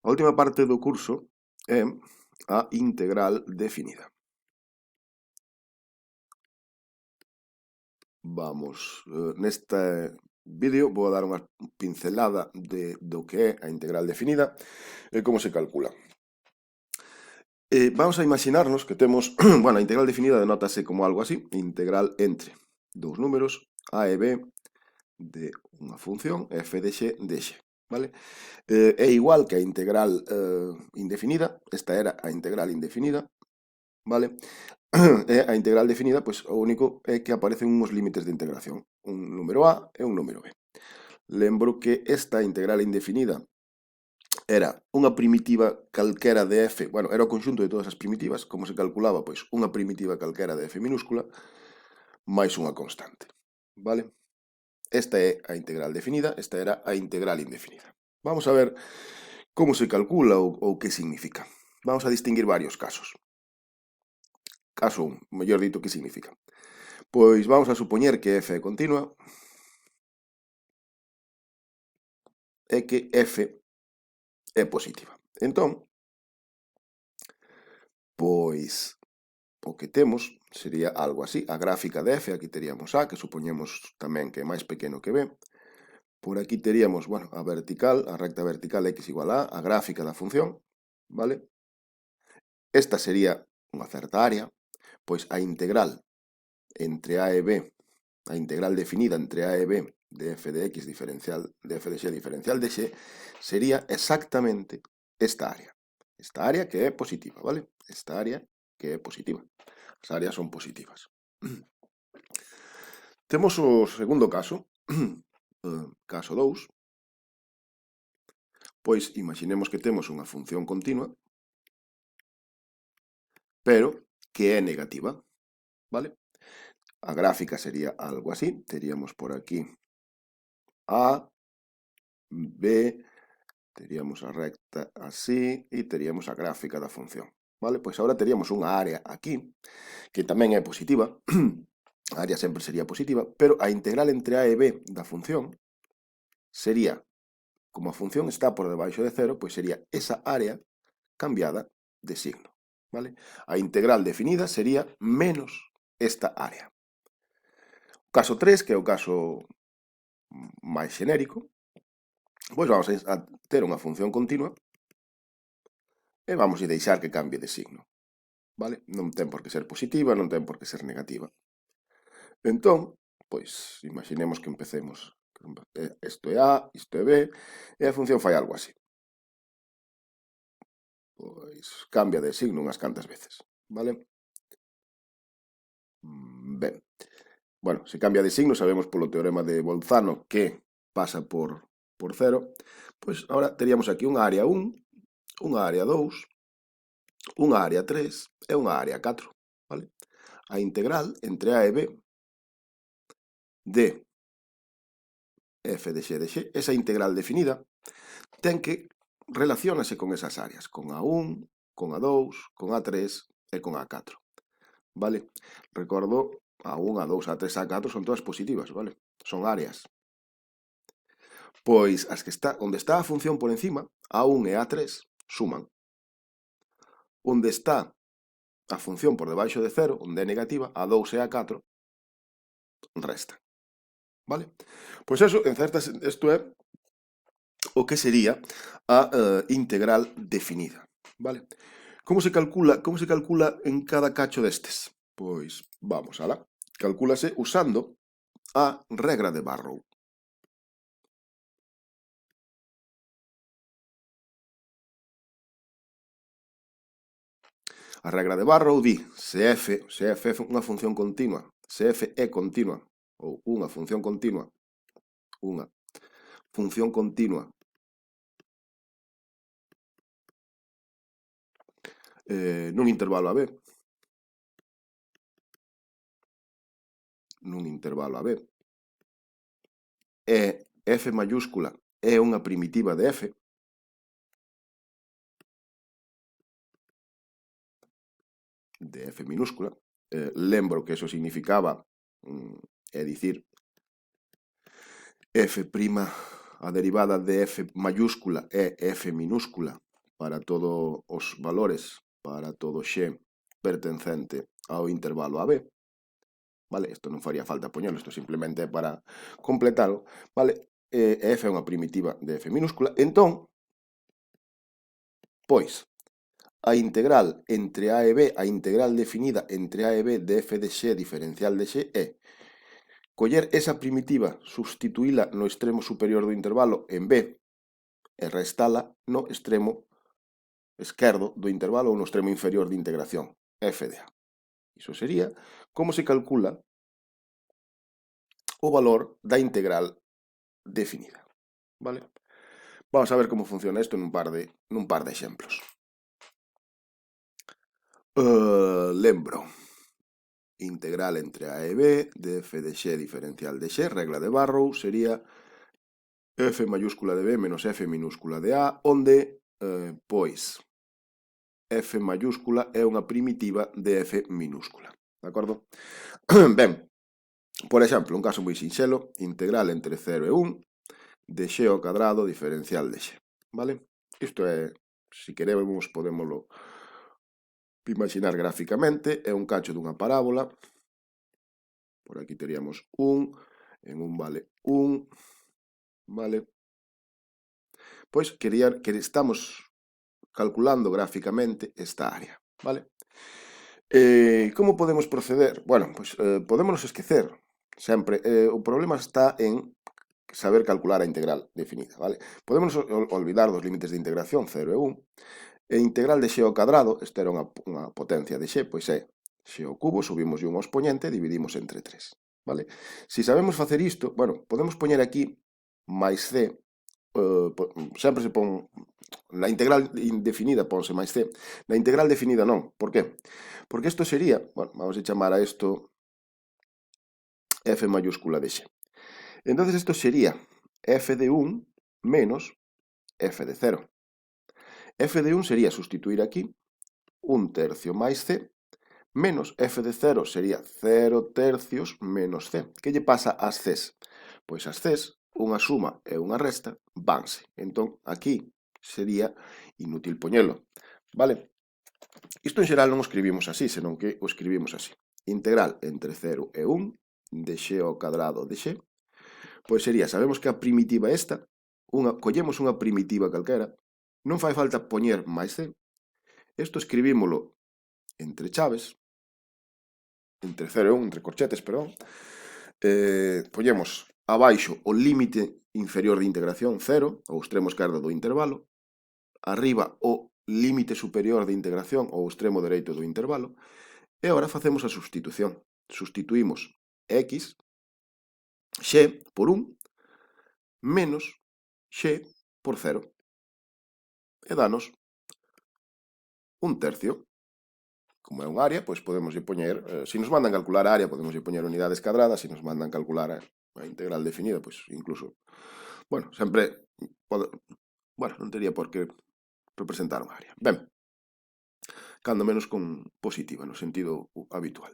A última parte do curso é a integral definida. Vamos, neste vídeo vou dar unha pincelada do que é a integral definida e como se calcula. Vamos a imaginarnos que temos, bueno, a integral definida denótase como algo así, integral entre dous números a e b de unha función f de x de x, vale? É igual que a integral indefinida, esta era a integral indefinida, vale? E a integral definida, pois o único é que aparecen uns límites de integración, un número a e un número b. Lembro que esta integral indefinida era unha primitiva calquera de f, bueno, era o conxunto de todas as primitivas, como se calculaba, pois unha primitiva calquera de f minúscula máis unha constante, vale? Esta é a integral definida, esta era a integral indefinida. Vamos a ver como se calcula ou que significa. Vamos a distinguir varios casos. Caso 1, mellor dito, que significa? Pois vamos a supoñer que f é continua e que f é positiva. Entón, pois o que temos sería algo así. A gráfica de f, aquí teríamos a, que supoñemos tamén que é máis pequeno que b. Por aquí teríamos, bueno, a vertical, a recta vertical x igual a gráfica da función, vale? Esta sería unha certa área, pois a integral entre a e b, a integral definida entre a e b de f de x diferencial de f de x diferencial de x sería exactamente esta área. Esta área que é positiva, vale? Esta área que é positiva. As áreas son positivas. Temos o segundo caso, caso 2, pois imaginemos que temos unha función continua, pero que é negativa, vale? A gráfica sería algo así, teríamos por aquí a, b, teríamos a recta así e teríamos a gráfica da función, vale? Pois agora teríamos unha área aquí, que tamén é positiva, a área sempre sería positiva, pero a integral entre a e b da función sería, como a función está por debaixo de cero, pois sería esa área cambiada de signo, vale? A integral definida sería menos esta área. O caso 3, que é o caso máis xenérico, pois vamos a ter unha función continua e vamos a deixar que cambie de signo, vale? Non ten por que ser positiva, non ten por que ser negativa. Entón, pois, imaginemos que empecemos. Isto é A, isto é B, e a función fai algo así. Pois cambia de signo unhas cantas veces, vale? Ben, bueno, se cambia de signo, sabemos polo teorema de Bolzano que pasa por cero, pois agora teríamos aquí unha área 1, unha área 2, unha área 3 e unha área 4, vale? A integral entre A e B de f de x de x, esa integral definida, ten que relacionase con esas áreas, con A1, con A2, con A3 e con A4, vale? Recordo, A1, A2, A3, A4 son todas positivas, vale? Son áreas. Pois as que está, onde está a función por encima, A1 e A3, suman. Onde está a función por debaixo de cero, onde é negativa, A2 e A4, restan. Vale? Pois eso, en certas, isto é o que sería a integral definida, vale? Como se calcula en cada cacho destes? Pois vamos alá. Calcúlase usando a regra de Barrow. A regra de Barrow di se f é unha función continua, se f é continua ou unha función continua nun intervalo a b, e f mayúscula é unha primitiva de f, minúscula, lembro que eso significaba, é dicir, f', a derivada de f mayúscula é f minúscula para todos os valores, para todo x pertencente ao intervalo AB, vale? Isto non faría falta poñelo, isto simplemente é para completalo, vale? F é unha primitiva de F minúscula, entón, pois, a integral entre A e B, a integral definida entre A e B de F de x diferencial de x é coller esa primitiva, substituíla no extremo superior do intervalo en B e restala no extremo esquerdo do intervalo ou no extremo inferior de integración, F de A. Iso sería como se calcula o valor da integral definida, vale? Vamos a ver como funciona isto nun par de exemplos. Lembro, integral entre A e B de F de x diferencial de x, regla de Barrow, sería F mayúscula de B menos F minúscula de A, onde, pois, F mayúscula é unha primitiva de F minúscula, de acordo? Ben, por exemplo, un caso moi sinxelo, integral entre 0 e 1 de x ao cadrado diferencial de x, vale? Isto é, se queremos, podémoslo imaginar gráficamente, é un cacho dunha parábola, por aquí teríamos 1, en 1 vale 1, vale? Pois que estamos calculando gráficamente esta área, vale? Como podemos proceder? Bueno, pois podémonos esquecer sempre, o problema está en saber calcular a integral definida, vale? Podemos olvidar dos límites de integración 0 e 1, e integral de x ao cadrado, esta era unha potencia de x, pois é x ao cubo, subimos un expoñente, dividimos entre 3, vale? Se sabemos facer isto, bueno, podemos poñer aquí máis c, sempre se pon, na integral indefinida ponse máis c, na integral definida non, por qué? Porque isto sería, bueno, vamos a chamar a isto f mayúscula de x. Entonces isto sería f de 1 menos f de 0. F de 1 sería sustituir aquí 1 tercio máis c, menos f de 0 sería 0 tercios menos c. Que lle pasa ás cs? Pois as cs, unha suma e unha resta, vanse. Entón, aquí sería inútil poñelo, vale? Isto en xeral non o escribimos así, senón que o escribimos así. Integral entre 0 e 1 de x ao cadrado de x, pois sería, sabemos que a primitiva esta, collemos unha primitiva calquera, non fai falta poñer máis c, isto escribímolo entre chaves, entre 0 e 1, entre corchetes, perdón, poñemos abaixo o límite inferior de integración 0, ao extremo esquerdo do intervalo, arriba o límite superior de integración ao extremo dereito do intervalo, e agora facemos a substitución. Sustituímos x, x por 1, menos x por 0. E danos 1 tercio. Como é un área, pois podemos poñer, se nos mandan calcular a área, podemos poñer unidades cadradas, se nos mandan calcular a integral definida, pois incluso, bueno, sempre, bueno, non tería por que representar unha área. Ben, cando menos con positiva, no sentido habitual.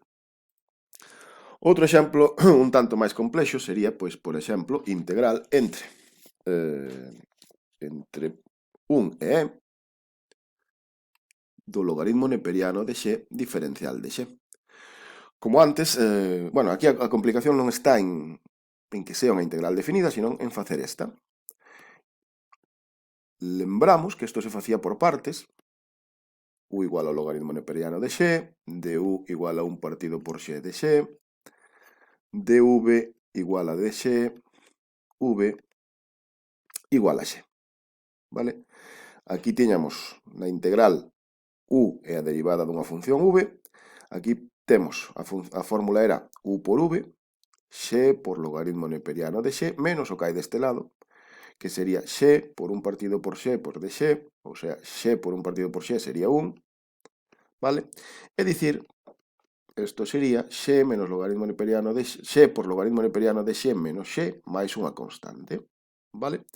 Outro exemplo un tanto máis complexo sería, pois, por exemplo, integral entre 1 e e do logaritmo neperiano de x diferencial de x. Como antes, bueno, aquí a complicación non está en que sea unha integral definida, sino en facer esta. Lembramos que isto se facía por partes, u igual ao logaritmo neperiano de x, du igual a 1 partido por x de x, dv igual a dx, v igual a x, vale? Aquí tiñamos na integral u é a derivada dunha función v, aquí temos a fórmula era u por v, x por logaritmo neperiano de x, menos o que hai deste lado, que sería x por 1 partido por x por dx, ou sea, x por 1 partido por x sería 1, vale? É dicir, isto sería x menos logaritmo neperiano de x por logaritmo neperiano de x menos x máis unha constante, vale?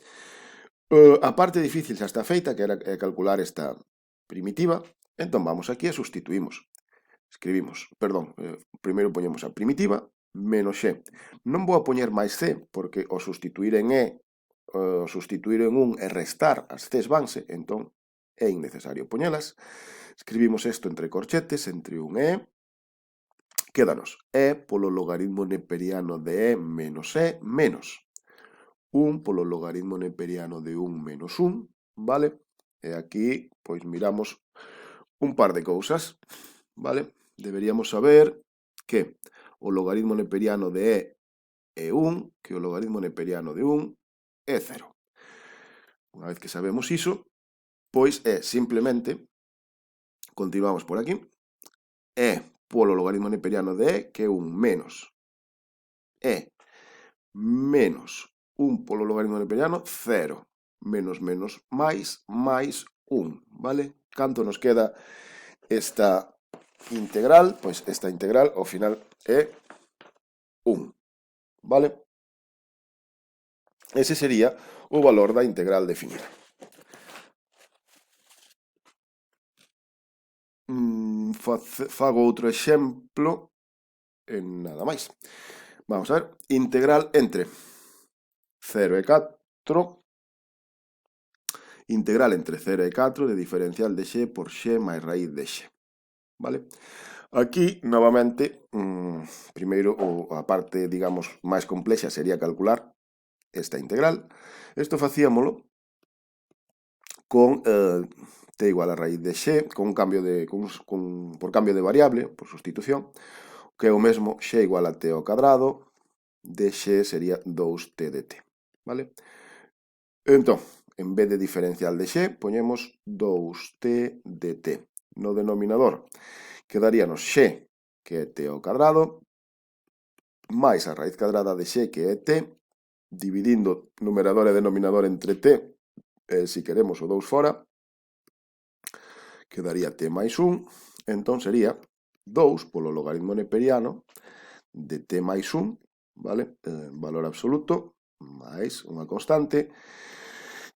A parte difícil xa está feita, que era calcular esta primitiva, entón vamos aquí e sustituímos. Escribimos, perdón, primeiro poñemos a primitiva menos x. Non vou a poñer máis c, porque o sustituir en e, o sustituir en 1 e restar as c's vanse, entón é innecesario poñelas. Escribimos isto entre corchetes, entre 1 e e. Quédanos e polo logaritmo neperiano de e menos e menos 1 polo logaritmo neperiano de 1 menos 1, vale? E aquí, pois, miramos un par de cousas, vale? Deberíamos saber que o logaritmo neperiano de e é 1, que o logaritmo neperiano de 1 é 0. Unha vez que sabemos iso, pois é simplemente, continuamos por aquí, e polo logaritmo neperiano de e, que é 1 menos e menos 1 polo logaritmo neperiano, 0. Menos menos máis 1, vale? Canto nos queda esta integral? Pois esta integral ao final é 1, vale? Ese sería o valor da integral definida. Fago outro exemplo e nada máis. Vamos a ver, integral entre 0 e 4, integral entre 0 e 4 de diferencial de x por x máis raíz de x, vale? Aquí, novamente, primeiro, a parte, digamos, máis complexa sería calcular esta integral. Isto facíamolo con t igual a raíz de x, por cambio de variable, por sustitución, que é o mesmo x igual a t ao cadrado, de x sería 2t de t, vale? Entón, en vez de diferencial de x, poñemos 2t de t. No denominador quedaríanos x, que é t ao cadrado, máis a raíz cadrada de x, que é t, dividindo numerador e denominador entre t, se queremos o 2 fora, quedaría t máis 1, entón sería 2 polo logaritmo neperiano de t máis 1, vale? Valor absoluto, máis unha constante.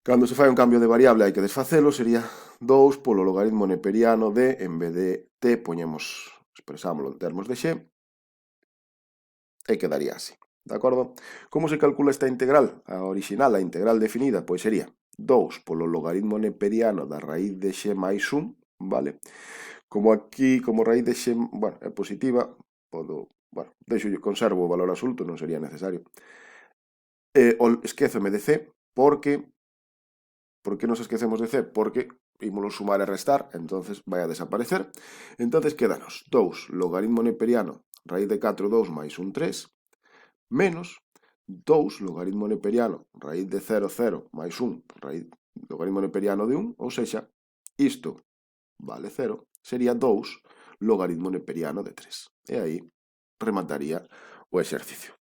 Cando se fai un cambio de variable hai que desfacelo, sería 2 polo logaritmo neperiano de, en vez de t, expresámoslo en termos de x, e quedaría así, de acordo? Como se calcula esta integral? A original, a integral definida, pois sería 2 polo logaritmo neperiano da raíz de x máis 1, vale? Como aquí, como raíz de x, bueno, é positiva, conservo o valor absoluto, non sería necesario. Esquézome de c, porque nos esquecemos de c? Porque ímolo sumar e restar, entonces vai a desaparecer. Entonces quédanos 2 logaritmo neperiano, raíz de 4, 2 máis 1, 3, menos 2 logaritmo neperiano, raíz de 0, 0 máis 1, logaritmo neperiano de 1, ou sexa, isto vale 0, sería 2 logaritmo neperiano de 3. E aí remataría o exercicio.